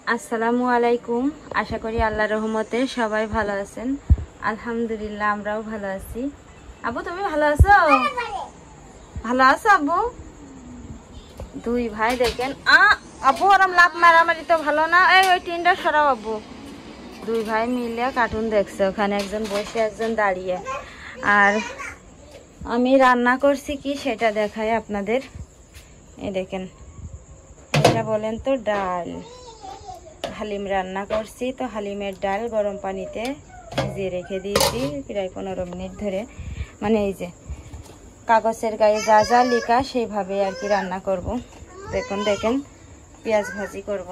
আসসালামু আলাইকুম। আশা করি আল্লাহর রহমতে সবাই ভালো আছেন। আলহামদুলিল্লাহ আমরাও ভালো আছি। আব্বু তুমি ভালো আছো? ভালো আছো আব্বু? দুই ভাই দেখেন আব্বু ওরম লাভ মারামারি তো ভালো না। ওই টিনটা সরাও আব্বু। দুই ভাই মিলে কার্টুন দেখছে, ওখানে একজন বসে একজন দাঁড়িয়ে। আর আমি রান্না করছি কি সেটা দেখাই আপনাদের। এই দেখেন, এটা বলেন তো ডাল, হালিম রান্না করছি। তো হালিমের ডাল গরম পানিতে ভিজিয়ে রেখে দিয়েছি প্রায় 15 মিনিট ধরে। মানে এই যে কাগজের গায়ে যা যা লেখা সেইভাবে আর কি রান্না করব। দেখেন পেঁয়াজ ভাজি করব।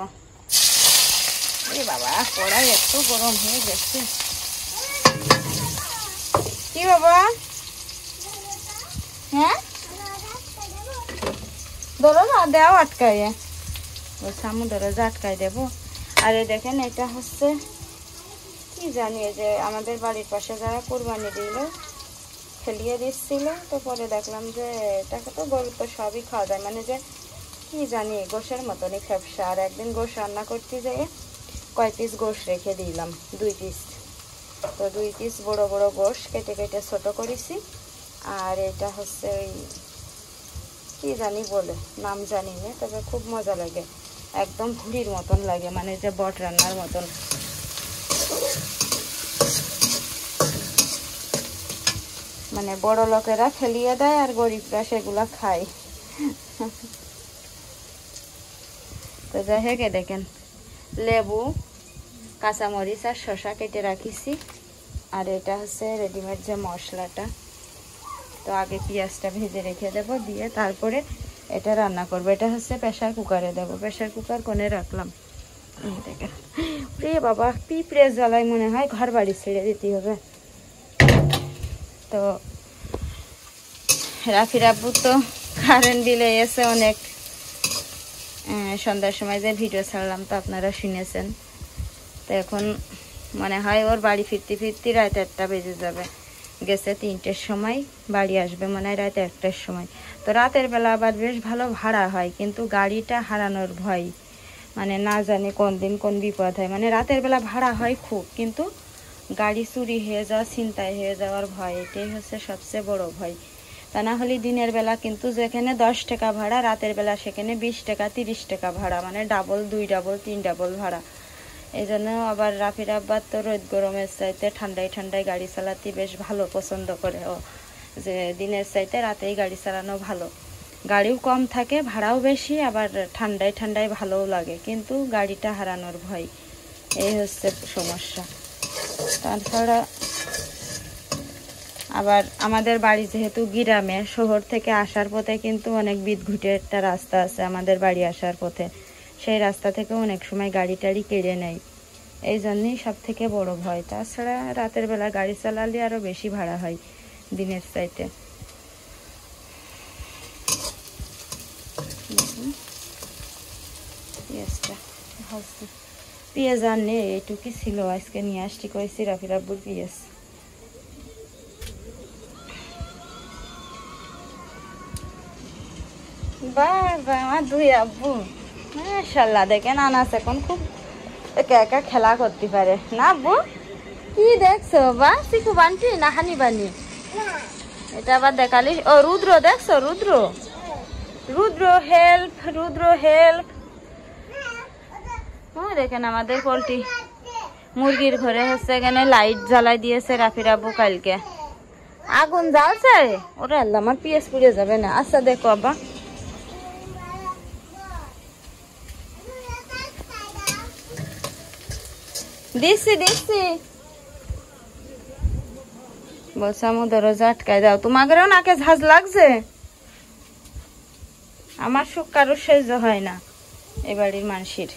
এ বাবা, কড়াই এত গরম হয়ে গেছে। কি বাবা? হ্যাঁ দরজা দেও আটকায়, সামু দরজা আটকাই দেবো। আর এই দেখেন, এটা হচ্ছে কি জানি, যে আমাদের বাড়ির পাশে যারা কোরবানি দিল ফেলিয়ে দিচ্ছিল, তো পরে দেখলাম যে এটাকে তো গরু তো সবই খাওয়া যায়, মানে যে কি জানি গোশের মতনই ফ্যাপসা। আর একদিন গোশ রান্না করতে যেয়ে কয় পিস গোশ রেখে দিলাম, 2 পিস। তো 2 পিস বড় বড় গোশ কেটে কেটে ছোট করেছি। আর এটা হচ্ছে ওই কি জানি বলে, নাম জানি না, তবে খুব মজা লাগে, একদম ভুড়ির মতন লাগে, মানে যে বট রান্নার মতন। মানে বড় লোকেরা ফেলিয়ে দেয় আর গরিবরা সেগুলা খায়। তো যাই হোক, দেখেন লেবু, কাঁচামরিচ আর শসা কেটে রাখিছি। আর এটা হচ্ছে রেডিমেড যে মশলাটা। তো আগে পেঁয়াজটা ভেজে রেখে দেবো, দিয়ে তারপরে এটা রান্না করবো। এটা হচ্ছে প্রেশার কুকারে দেবো। প্রেশার কুকার কোণে রাখলাম। দেখেন রে বাবা, পিঁপড়ে জ্বালায় মনে হয় ঘর বাড়ি ছেড়ে দিতে হবে। তো রাফির আব্বু তো কারেন্ট বিলে এসে অনেক, সন্ধ্যার সময় যে ভিডিও ছাড়লাম তো আপনারা শুনেছেন। তো এখন মনে হয় ওর বাড়ি ফিরতে ফিরতে রাত 1টা বেজে যাবে। গেছে 3টের সময়, বাড়ি আসবে মনে হয় রাত 1টার সময়। তো রাতের বেলা আবার বেশ ভালো ভাড়া হয়, কিন্তু গাড়িটা হারানোর ভয়, মানে না জানি কোন দিন কোন বিপদ হয়। মানে রাতের বেলা ভাড়া হয় খুব, কিন্তু গাড়ি চুরি হয়ে যাওয়া, ছিনতাই হয়ে যাওয়ার ভয়, এটাই হচ্ছে সবচেয়ে বড় ভয়। তা না হলে দিনের বেলা কিন্তু যেখানে 10 টাকা ভাড়া, রাতের বেলা সেখানে 20 টাকা 30 টাকা ভাড়া, মানে ডাবল, 2 ডাবল 3 ডাবল ভাড়া। এই জন্য আবার রাফির আব্বার তো রোদ গরমের চাইতে ঠান্ডায় ঠান্ডায় গাড়ি চালাতে বেশ ভালো পছন্দ করে ও, যে দিনের চাইতে রাতেই গাড়ি চালানো ভালো। গাড়িও কম থাকে, ভাড়াও বেশি, আবার ঠান্ডায় ঠান্ডায় ভালোও লাগে, কিন্তু গাড়িটা হারানোর ভয়, এই হচ্ছে সমস্যা। তাছাড়া আবার আমাদের বাড়ি যেহেতু গ্রামে, শহর থেকে আসার পথে কিন্তু অনেক বিদঘুটে একটা রাস্তা আছে আমাদের বাড়ি আসার পথে। সেই রাস্তা থেকে অনেক সময় গাড়ি টাড়ি কেড়ে নেয়, এই জন্যই সব থেকে বড় ভয়। তাছাড়া রাতের বেলা গাড়ি চালালে আরও বেশি ভাড়া হয় দিনের চাইতে। পেঁয়াজটা ভাজছি, পেঁয়াজ আর নেই, এইটুকুই ছিল, আজকে নিয়ে আসছি কয়েছি রাফির আব্বুর পেঁয়াজ। বাবা, আমার 2 আব্বু মাশাআল্লাহ, দেখেন আনাস এখন খুব একা একা খেলা করতে পারে না আব্বু? কি দেখছো বা শিখু বানটি না হানি বানি? এটা আবার দেখালি। ও রুদ্র দেখছো, রুদ্র রুদ্র হেল্প, রুদ্র হেল্প। দেখেন আমাদের পোল্ট্রি মুরগির ঘরে হচ্ছে এখানে লাইট জ্বালাই দিয়েছে রাফির আব্বু কালকে। আগুন জ্বালছে, ওরা আল্লাহ আমার পিএস পুড়ে যাবে না। আচ্ছা দেখো আব্বা, দিচ্ছি দিচ্ছি। বলছে আমার দরজা আটকায় দাও। তোমাদেরও নাকে ঝাঁজ লাগছে? আমার সুখ কারোর সহ্য হয় না, এ বাড়ির মানুষের।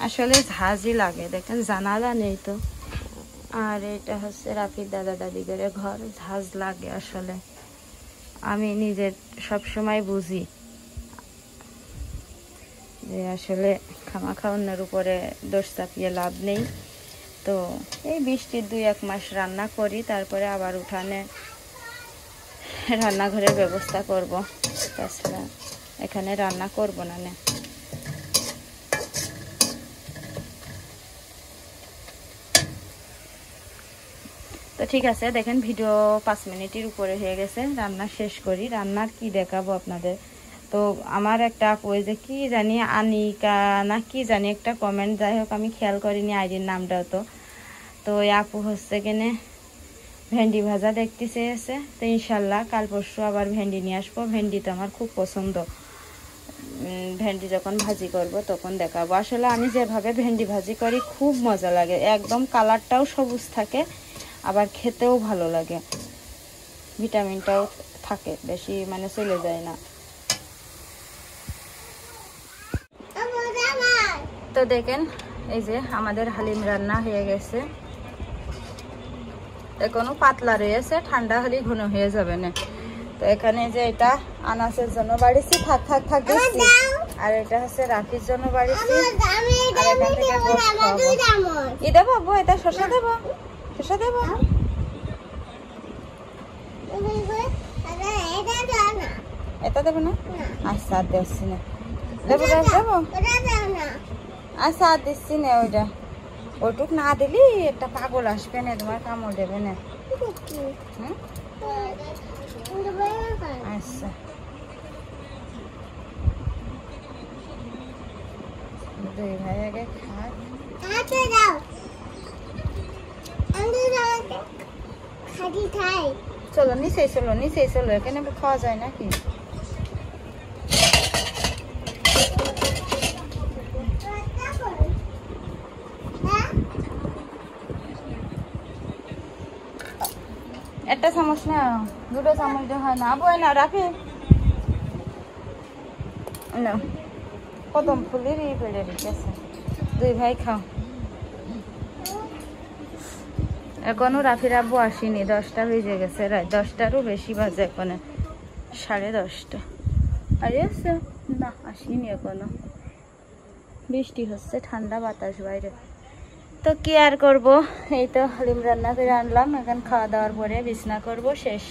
আসলে ঝাঁজই লাগে, দেখেন জানালা নেই তো। আর এটা হচ্ছে রাফির দাদা দাদিদের ঘর, ঝাঁজ লাগে আসলে। আমি নিজে সব সময় বুঝি যে আসলে খামাখা অন্যের উপরে দোষ চাপিয়ে লাভ নেই। তো এই বৃষ্টির 2-1 মাস রান্না করি, তারপরে আবার উঠানে রান্নাঘরের ব্যবস্থা করব। তাছাড়া এখানে রান্না করব না। তো ঠিক আছে, দেখেন ভিডিও 5 মিনিটের উপরে হয়ে গেছে। রান্না শেষ করি। রান্নার কি দেখাবো আপনাদের। তো আমার একটা আপু যে কি জানি আনিকা না কি জানি একটা কমেন্ট, যাই হোক আমি খেয়াল করিনি আইডির নামটাও। তো ওই আপু হচ্ছে কিনে ভেন্ডি ভাজা দেখতে চেয়েছে। তো ইনশাল্লাহ কাল পরশু আবার ভেন্ডি নিয়ে আসবো। ভেন্ডি তো আমার খুব পছন্দ। ভেন্ডি যখন ভাজি করব তখন দেখাবো। আসলে আমি যেভাবে ভেন্ডি ভাজি করি খুব মজা লাগে, একদম কালারটাও সবুজ থাকে, আবার খেতেও ভালো লাগে, ভিটামিনটাও থাকে বেশি, মানে চলে যায় না। তো দেখেন এই যে আমাদের হালিম রান্না হয়ে গেছে। এখনো পাতলা রয়েছে, ঠান্ডা হলে ঘন হয়ে যাবে না। তো এখানে যে এটা আনাসের জন্য বাড়িছি, থাক থাক থাক দিচ্ছি, আর এটা হচ্ছে রাখির জন্য বাড়িছি। আর এখান থেকে ই দেবো আব্বু, এটা শসা দেবো, শসা দেবো। এটা দেবো না? আচ্ছা আর দিচ্ছি না, দেবো দেবো, আচ্ছা আর দিচ্ছি না। ওইটা ওইটুক না দিলি একটা পাগল আসবে না, তোমার কামড় দেবে না। আচ্ছা দুই ভাই আগে খাক। চলো নিচে চলো, নিচে চলো, এখানে খাওয়া যায় নাকি? একটা চামচ না, দুটো চামচ দিয়ে হয় না। আবু না রাখি না, কদম ফুলের পেড়ে রেখেছে। দুই ভাই খাও। এখনো রাফির আব্বু আসেনি, 10টা বেজে গেছে, রাত 10টারও বেশি বাজে, এখন 10:30। আরে আছে না, আসেনি এখনো। বৃষ্টি হচ্ছে, ঠান্ডা বাতাস বাইরে। তো কি আর করবো, এই তো হালিম রান্না করে আনলাম। এখন খাওয়া দাওয়ার পরে বিছনা করব, শেষ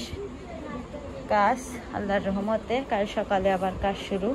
কাজ আল্লাহর রহমতে। কাল সকালে আবার কাজ শুরু।